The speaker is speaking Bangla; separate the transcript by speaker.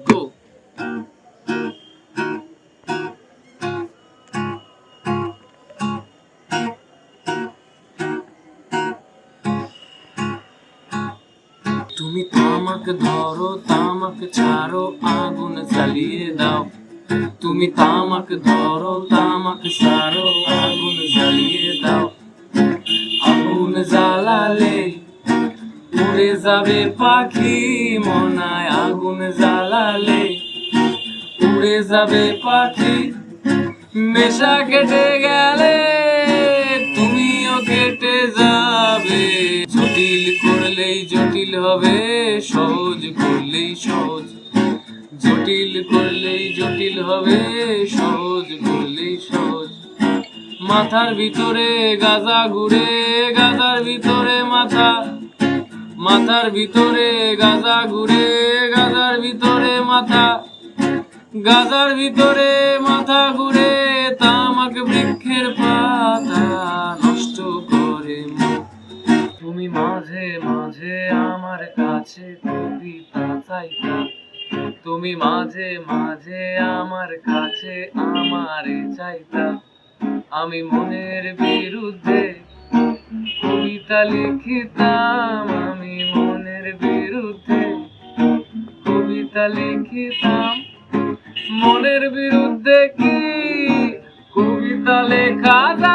Speaker 1: গো। তুমি তামাক ধরো, তামাক ছাড়ো, আগুন জ্বালিয়ে দাও। তুমি তামাক ধরো, তামাক ছাড়ো, আগুন জ্বালিয়ে দাও। আগুন জ্বালালে উড়ে যাবে পাখি মনায়, আগুন জ্বালালে উড়ে যাবে পাখি। নেশা কেটে গেলে তুমিও কেটে যাবে। জটিল করলেই জটিল হবে, সহজ করলেই সহজ। জটিল করলেই জটিল হবে, সহজ করলেই সহজ। মাথার ভিতরে গাজা ঘুরে, গাজার ভিতরে মাথা। মাথার ভিতরে গাজা ঘুরে, গাজার ভিতরে মাথা। গাজার ভিতরে মাথা ঘুরে, তামাক বৃক্ষের পাতা নষ্ট করে মন। তুমি মাঝে মাঝে আমার কাছে কবিতা চাইতা। তুমি মাঝে মাঝে আমার কাছে আমারে চাইতা। আমি মনের বিরুদ্ধে কবিতা লিখিতাম, আমি মনের বিরুদ্ধে কবিতা লিখিতাম। মনের বিরুদ্ধে কি কবিতা লেখা যায়?